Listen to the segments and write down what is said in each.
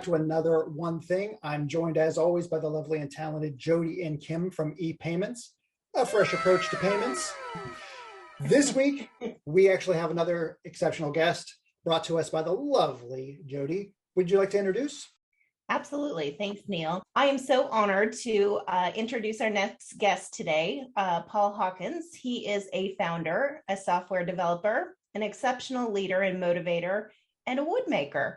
back to another One Thing. I'm joined as always by the lovely and talented Jody and Kim from ePayments, a fresh approach to payments. This week, we actually have another exceptional guest brought to us by the lovely Jody. Would you like to introduce? Absolutely. Thanks, Neil. I am so honored to introduce our next guest today, Paul Hawkins. He is a founder, a software developer, an exceptional leader and motivator, and a woodmaker.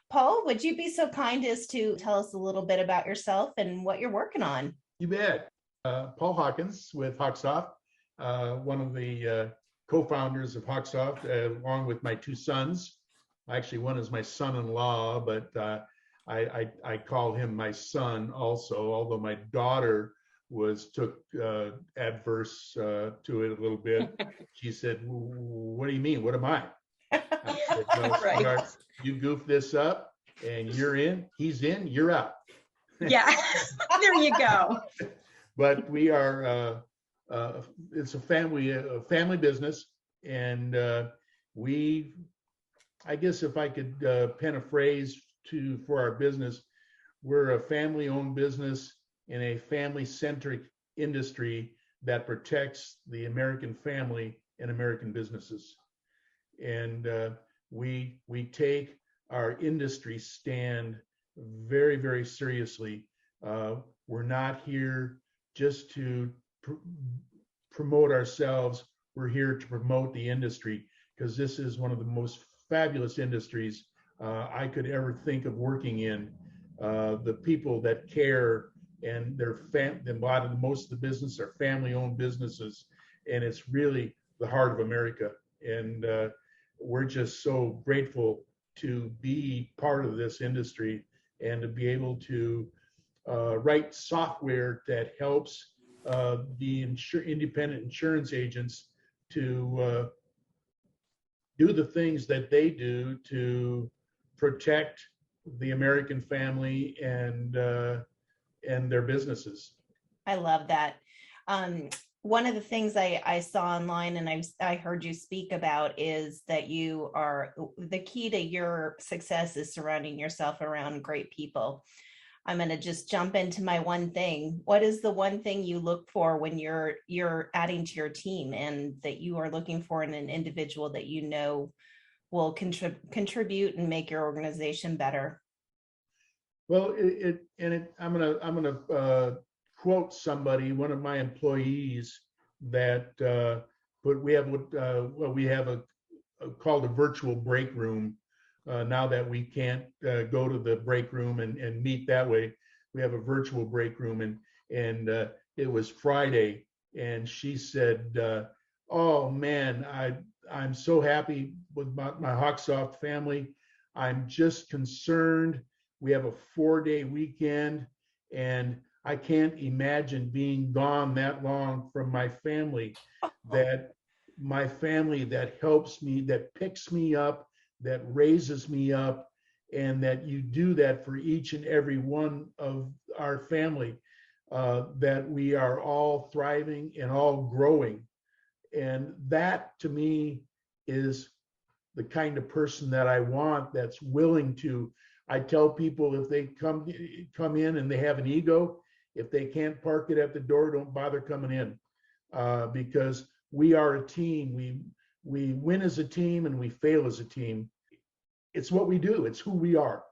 Paul, would you be so kind as to tell us a little bit about yourself and what you're working on? You bet. Paul Hawkins with Hawksoft, one of the co-founders of Hawksoft, along with my two sons. Actually, one is my son-in-law, but I call him my son also, although my daughter took adverse to it a little bit. She said, "What do you mean? What am I?" I said, "Well, Right. sweetheart, you goof this up and you're in, he's in, you're out." Yeah, there you go. But we are, it's a family business. And I guess if I could pen a phrase for our business, we're a family-owned business in a family-centric industry that protects the American family and American businesses. And we take our industry stand very, very seriously. We're not here just to promote ourselves. We're here to promote the industry, because this is one of the most fabulous industries I could ever think of working in. The people that care, and most of the business are family-owned businesses, and it's really the heart of America. And we're just so grateful to be part of this industry and to be able to write software that helps the independent insurance agents to do the things that they do to protect the American family and their businesses. I love that. One of the things I saw online and I heard you speak about is that the key to your success is surrounding yourself around great people. I'm going to just jump into my one thing. What is the one thing you look for when you're adding to your team, and that you are looking for in an individual that you know will contribute and make your organization better? Well, I'm gonna quote somebody, one of my employees, that we have called a virtual break room. Now that we can't go to the break room and meet that way, we have a virtual break room. And it was Friday, and she said, "Oh man, I'm so happy with my Hawksoft family. I'm just concerned. We have a 4-day weekend, and I can't imagine being gone that long from my family. That my family that helps me, that picks me up, that raises me up, and that you do that for each and every one of our family, that we are all thriving and all growing." And that, to me, is the kind of person that I want, that's willing to. I tell people, if they come in and they have an ego, if they can't park it at the door, don't bother coming in, because we are a team. We win as a team and we fail as a team. It's what we do. It's who we are.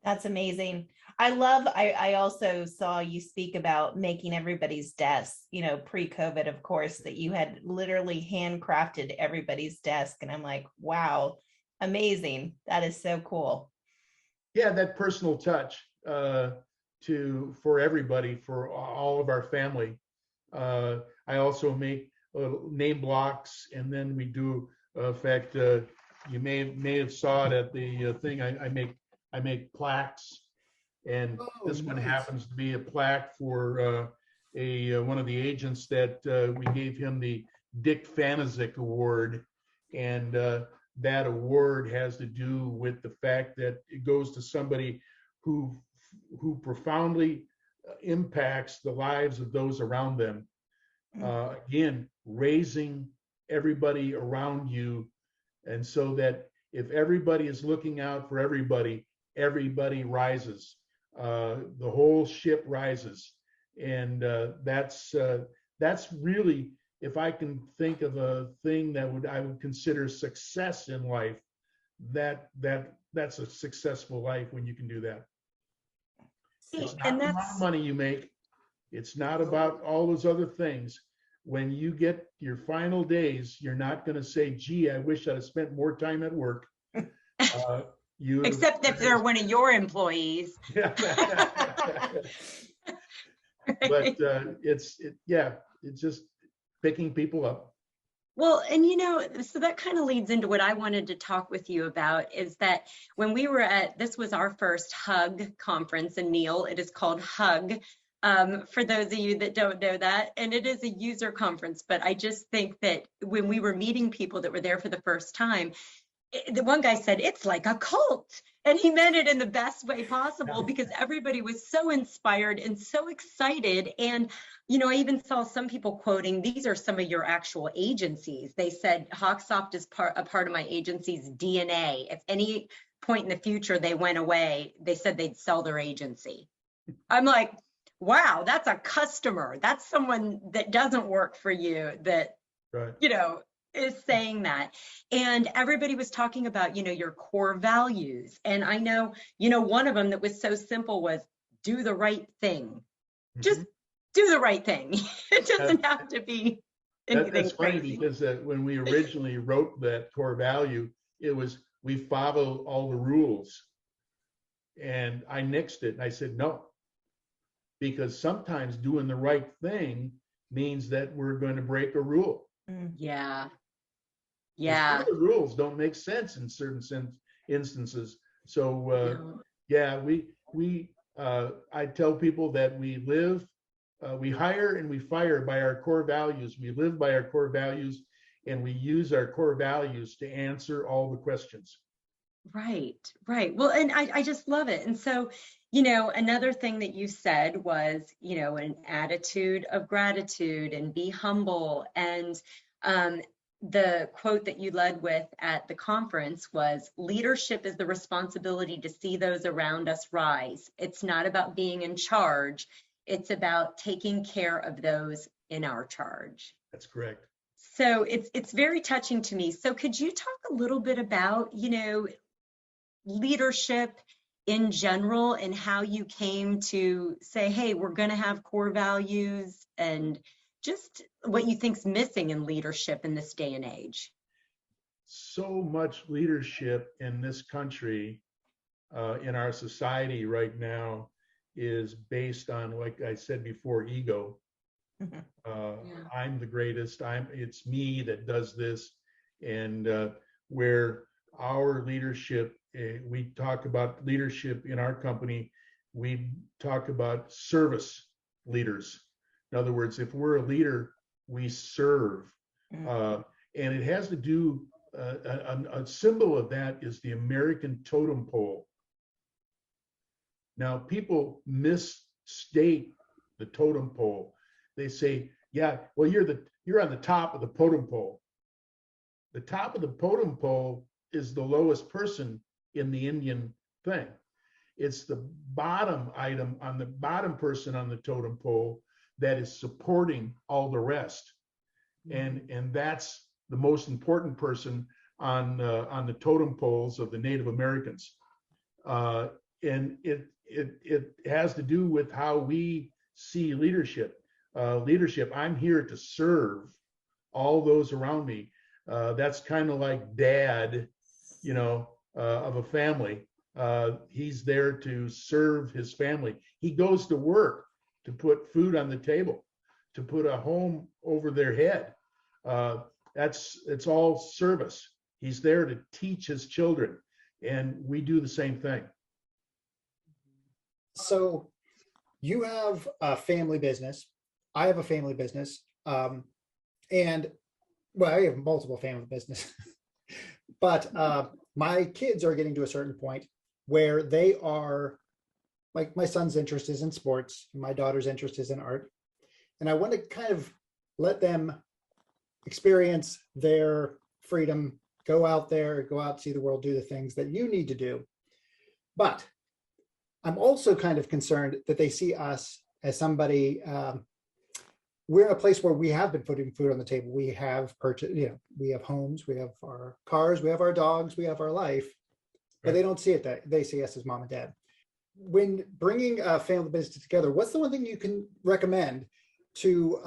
That's amazing. I also saw you speak about making everybody's desk, pre-COVID, of course, that you had literally handcrafted everybody's desk. And I'm like, wow, amazing. That is so cool. Yeah, that personal touch for everybody, for all of our family. I also make name blocks, and then we do, in fact, you may have saw it at the thing. I make plaques, and this one happens to be a plaque for one of the agents that we gave him the Dick Fanazik Award, and that award has to do with the fact that it goes to somebody who profoundly impacts the lives of those around them. Again, raising everybody around you, and so that if everybody is looking out for everybody, everybody rises. The whole ship rises. And that's really, if I can think of a thing that I would consider success in life, that's a successful life when you can do that. It's not And the amount that's of money you make. It's not about all those other things. When you get your final days, you're not going to say, gee, I wish I'd have spent more time at work. except if they're one of your employees. But it's just picking people up. Well, and so that kind of leads into what I wanted to talk with you about, is that when we were this was our first Hug conference in Neal. It is called Hug, for those of you that don't know that, and it is a user conference. But I just think that when we were meeting people that were there for the first time, the one guy said, it's like a cult. And he meant it in the best way possible, because everybody was so inspired and so excited. And, I even saw some people quoting, these are some of your actual agencies. They said, Hawksoft is a part of my agency's DNA. If any point in the future they went away, they said they'd sell their agency. I'm like, wow, that's a customer. That's someone that doesn't work for you that, right. Is saying that. And everybody was talking about, your core values. And I know, one of them that was so simple was do the right thing. Just do the right thing. It doesn't have to be anything that's funny, crazy. because when we originally wrote that core value, it was, we follow all the rules. And I nixed it and I said, no, because sometimes doing the right thing means that we're going to break a rule. Yeah. Some of the rules don't make sense in certain instances. So I tell people that we hire and we fire by our core values. We live by our core values, and we use our core values to answer all the questions. Right. Well, and I just love it. And so, another thing that you said was, an attitude of gratitude and be humble. And the quote that you led with at the conference was, leadership is the responsibility to see those around us rise. It's not about being in charge. It's about taking care of those in our charge. That's correct. So it's very touching to me. So could you talk a little bit about, leadership in general, and how you came to say, hey, we're going to have core values, and just what you think's missing in leadership in this day and age? So much leadership in this country, in our society right now, is based on, like I said before, ego. I'm the greatest. It's me that does this. And where our leadership, we talk about leadership in our company, we talk about service leaders. In other words, if we're a leader, we serve. And it has to do, a symbol of that is the American totem pole. Now, people misstate the totem pole. They say, yeah, well, you're on the top of the totem pole. The top of the totem pole is the lowest person in the Indian thing. It's the bottom item on the bottom person on the totem pole that is supporting all the rest. And that's the most important person on the totem poles of the Native Americans. And it has to do with how we see leadership. I'm here to serve all those around me. That's kind of like dad, of a family. He's there to serve his family. He goes to work to put food on the table, to put a home over their head. It's all service. He's there to teach his children, and we do the same thing. So you have a family business. I have a family business. And well, I have multiple family businesses, but my kids are getting to a certain point where they are, like, my son's interest is in sports, my daughter's interest is in art. And I want to kind of let them experience their freedom, go out there, go out, see the world, do the things that you need to do. But I'm also kind of concerned that they see us as somebody, we're in a place where we have been putting food on the table. We have purchased, we have homes, we have our cars, we have our dogs, we have our life, but they don't see it that they see us as mom and dad. When bringing a family business together, what's the one thing you can recommend to,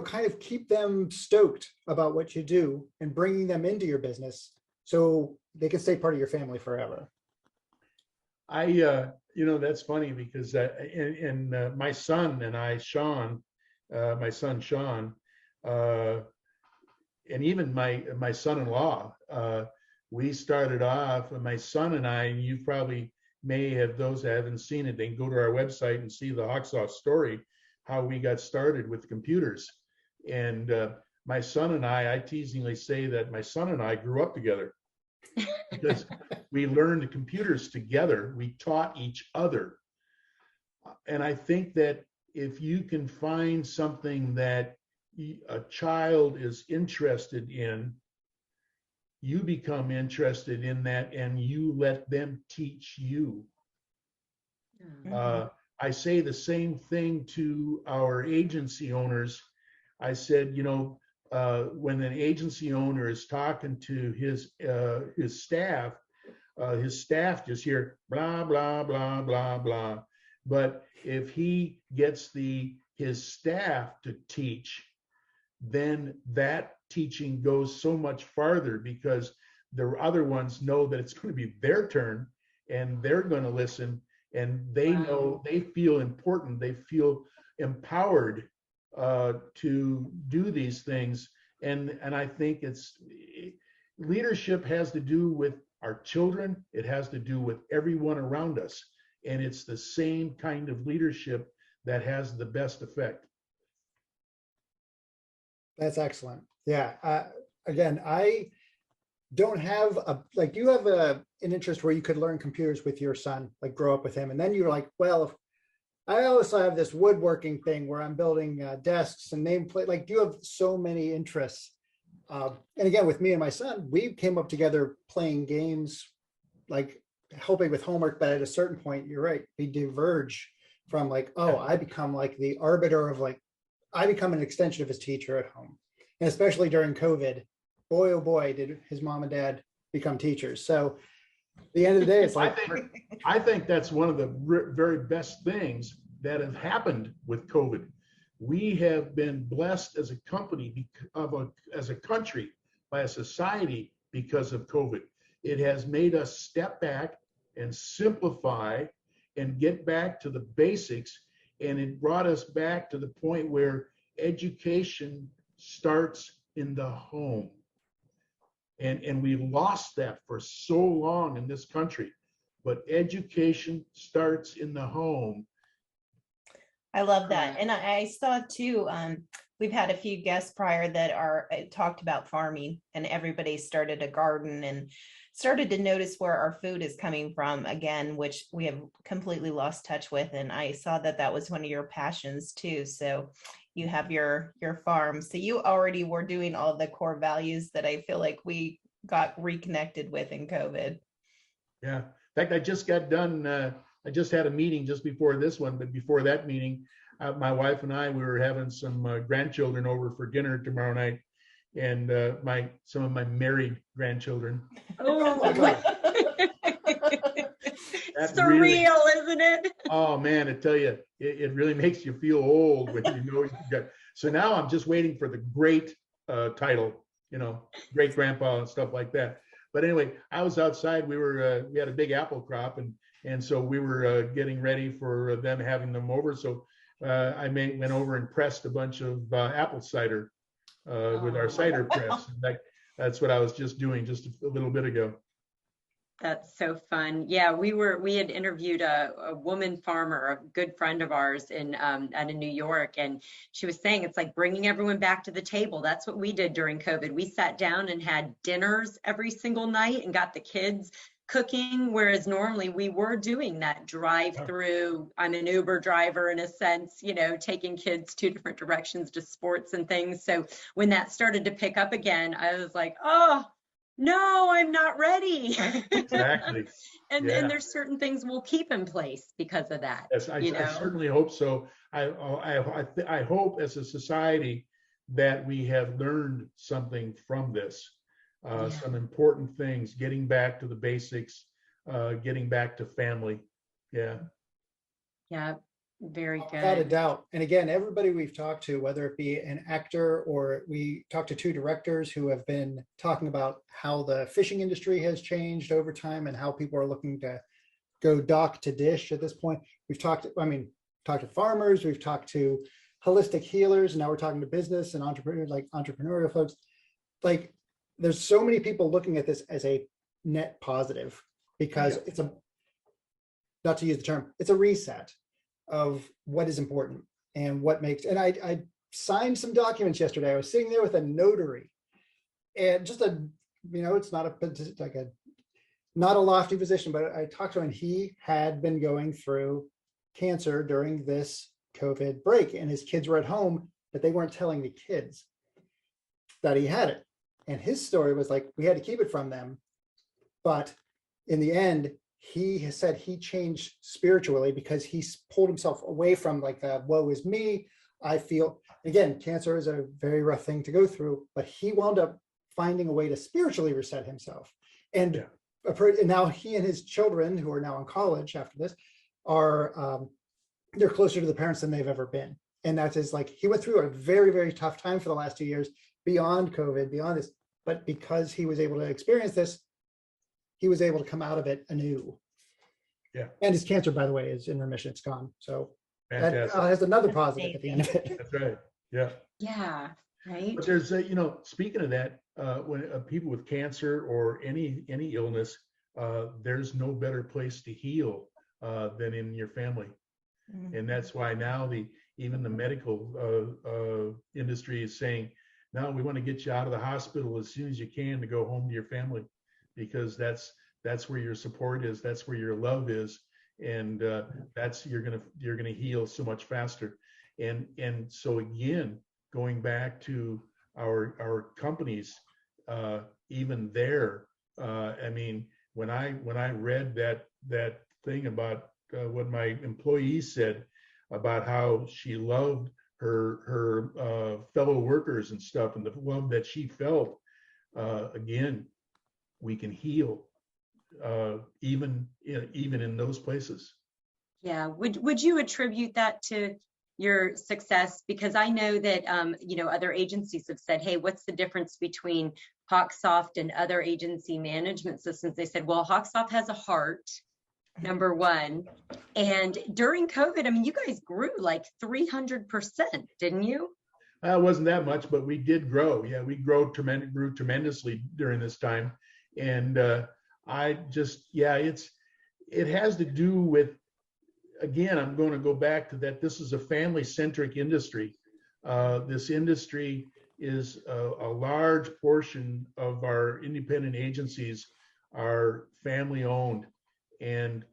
kind of keep them stoked about what you do and bringing them into your business so they can stay part of your family forever? That's funny because my son and I, Sean, my son Sean, and even my son-in-law, we started off. My son and I, and you probably may have, those that haven't seen it, they can go to our website and see the Hawksoft story, how we got started with computers. And my son and I teasingly say that my son and I grew up together because we learned computers together. We taught each other. And I think that if you can find something that a child is interested in, you become interested in that and you let them teach you. I say the same thing to our agency owners. I said, when an agency owner is talking to his staff just hear blah, blah, blah, blah, blah. But if he gets his staff to teach, then that teaching goes so much farther because the other ones know that it's going to be their turn and they're going to listen, and they know, they feel important, they feel empowered to do these things. And I think leadership has to do with our children. It has to do with everyone around us. And it's the same kind of leadership that has the best effect. That's excellent. Yeah. Again, I don't have you have an interest where you could learn computers with your son, like grow up with him. And then you're like, well, I also have this woodworking thing where I'm building desks and nameplate. Like, you have so many interests. And again, with me and my son, we came up together playing games, like helping with homework. But at a certain point, you're right, we diverge from like, oh, I become like the arbiter of I become an extension of his teacher at home. And especially during COVID, boy, oh boy, did his mom and dad become teachers. So at the end of the day, it's like, I think that's one of the very best things that have happened with COVID. We have been blessed as a company, as a country, by a society because of COVID. It has made us step back and simplify and get back to the basics. And it brought us back to the point where education starts in the home. And we lost that for so long in this country. But education starts in the home. I love that. And I saw too, we've had a few guests prior that talked about farming, and everybody started a garden and started to notice where our food is coming from again, which we have completely lost touch with. And I saw that was one of your passions too. So you have your farm. So you already were doing all the core values that I feel like we got reconnected with in COVID. Yeah. In fact, I just got done. I just had a meeting just before this one, but before that meeting, my wife and I, we were having some grandchildren over for dinner tomorrow night, and some of my married grandchildren. Oh, That's surreal, really, isn't it? Oh man, I tell you, it really makes you feel old when you know you got. So now I'm just waiting for the great title, great grandpa and stuff like that. But anyway, I was outside. We had a big apple crop, and so we were getting ready for them having them over. So I went over and pressed a bunch of apple cider with our cider press. That's what I was just doing just a little bit ago. That's so fun. Yeah, we had interviewed a woman farmer, a good friend of ours out of New York, and she was saying it's like bringing everyone back to the table. That's what we did during COVID. We sat down and had dinners every single night and got the kids cooking, whereas normally we were doing that drive-through. I'm an Uber driver in a sense, taking kids 2 different directions to sports and things. So when that started to pick up again, I was like, oh, no, I'm not ready. Exactly. And Yeah. there's certain things we'll keep in place because of that. Yes, I certainly hope so. I hope as a society that we have learned something from this, some important things, getting back to the basics, getting back to family. Yeah. Yeah, very good. Without a doubt. And again, everybody we've talked to, whether it be an actor or we talked to two directors who have been talking about how the fishing industry has changed over time and how people are looking to go dock to dish at this point. We've talked to farmers, we've talked to holistic healers, and now we're talking to business and entrepreneurial folks. Like, there's so many people looking at this as a net positive because it's not to use the term, it's a reset of what is important and what makes, and I signed some documents yesterday. I was sitting there with a notary and just it's not a lofty position, but I talked to him and he had been going through cancer during this COVID break and his kids were at home, but they weren't telling the kids that he had it. And his story was like, we had to keep it from them. But in the end, he has said he changed spiritually because he pulled himself away from like the woe is me. I feel, again, cancer is a very rough thing to go through, but he wound up finding a way to spiritually reset himself. And now he and his children, who are now in college after this, are they're closer to the parents than they've ever been. And that is like, he went through a very, very tough time for the last 2 years beyond COVID, beyond this, but because he was able to experience this, he was able to come out of it anew. Yeah. And his cancer, by the way, is in remission. It's gone. So fantastic. That has another positive at the end of it. That's right. Yeah. Yeah. Right. But there's speaking of that, when people with cancer or any illness, there's no better place to heal than in your family. Mm-hmm. And that's why now even the medical industry is saying, no, we want to get you out of the hospital as soon as you can to go home to your family, because that's where your support is, that's where your love is, and you're gonna heal so much faster. And so again, going back to our companies, even there, when I read that thing about what my employees said about how she loved her fellow workers and stuff, and the love that she felt, again, we can heal even in those places. Yeah. Would you attribute that to your success? Because I know that other agencies have said, hey, what's the difference between Hawksoft and other agency management systems? They said, well, Hawksoft has a heart, number one. And during COVID, you guys grew like 300%, didn't you? It wasn't that much, but we did grow. Yeah, we grew tremendously during this time. And it has to do with, again, I'm going to go back to that. This is a family-centric industry. This industry is a large portion of our independent agencies are family-owned, and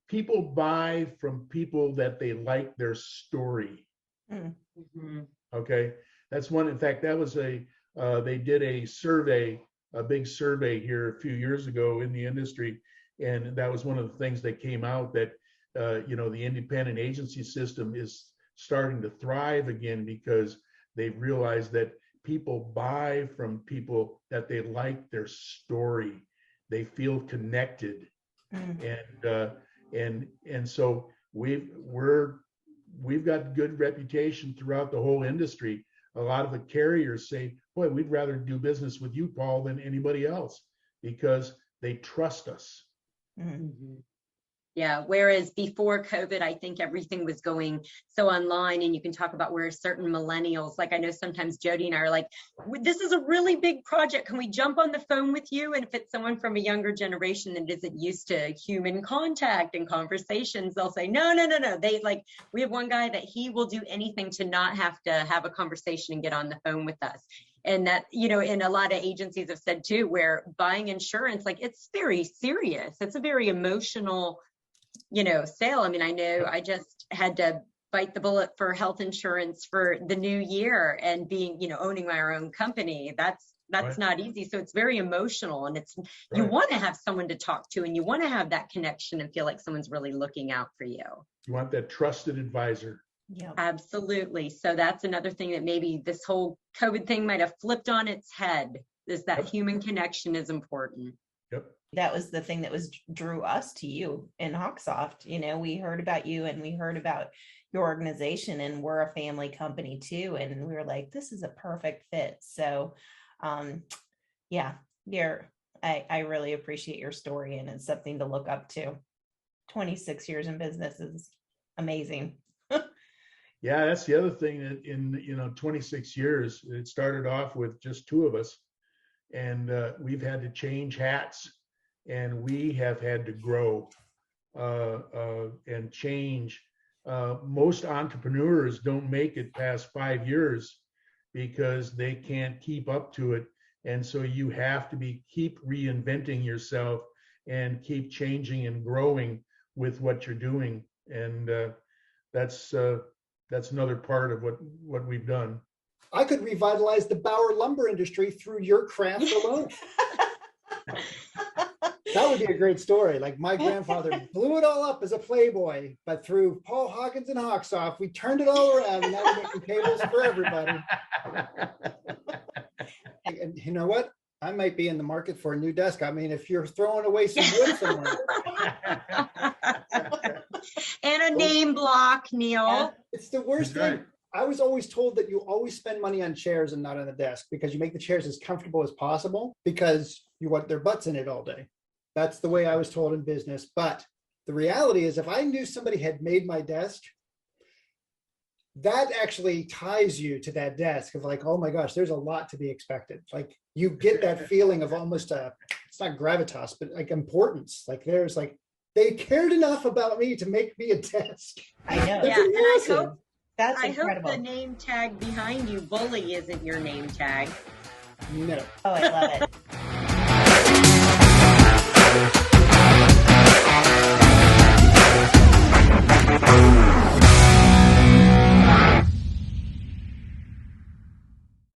people buy from people that they like their story. Mm-hmm. Okay, that's one. In fact, that was they did a survey, a big survey here a few years ago in the industry, and that was one of the things that came out, that the independent agency system is starting to thrive again because they've realized that people buy from people that they like their story, they feel connected. Mm-hmm. And so we've got good reputation throughout the whole industry. A lot of the carriers say, boy, we'd rather do business with you, Paul, than anybody else, because they trust us. Mm-hmm. Yeah. Whereas before COVID, I think everything was going so online, and you can talk about where certain millennials, like I know sometimes Jody and I are like, this is a really big project. Can we jump on the phone with you? And if it's someone from a younger generation that isn't used to human contact and conversations, they'll say, no. We have one guy that he will do anything to not have to have a conversation and get on the phone with us. And that, and a lot of agencies have said too, where buying insurance, like it's very serious. It's a very emotional sale. I know I just had to bite the bullet for health insurance for the new year and being, owning my own company. That's Right. not easy. So it's very emotional, and you Right. want to have someone to talk to, and you want to have that connection and feel like someone's really looking out for you. You want that trusted advisor. Yeah. Absolutely. So that's another thing that maybe this whole COVID thing might have flipped on its head, is that Yep. human connection is important. Yep. That was the thing that drew us to you in Hawksoft. We heard about you and we heard about your organization, and we're a family company too. And we were like, this is a perfect fit. So yeah, I really appreciate your story, and it's something to look up to. 26 years in business is amazing. Yeah, that's the other thing, that in 26 years, it started off with just two of us, and we've had to change hats, and we have had to grow and change. Most entrepreneurs don't make it past 5 years because they can't keep up to it, and so you have to keep reinventing yourself and keep changing and growing with what you're doing, and that's another part of what we've done. I could revitalize the Bauer lumber industry through your craft alone. That would be a great story. Like, my grandfather blew it all up as a playboy, but through Paul Hawkins and Hawksoft, we turned it all around, and now we're making tables for everybody. And you know what? I might be in the market for a new desk. I mean, if you're throwing away some wood somewhere. And a name block, Neil. It's the worst thing. Right. I was always told that you always spend money on chairs and not on a desk, because you make the chairs as comfortable as possible because you want their butts in it all day. That's the way I was told in business. But the reality is, if I knew somebody had made my desk, that actually ties you to that desk of like, oh my gosh, there's a lot to be expected. Like, you get that feeling of almost it's not gravitas, but like importance. Like, there's like, they cared enough about me to make me a desk. I know. That's Yeah, and awesome. That's I incredible. hope the name tag behind you, Bully, isn't your name tag. No. Oh, I love it.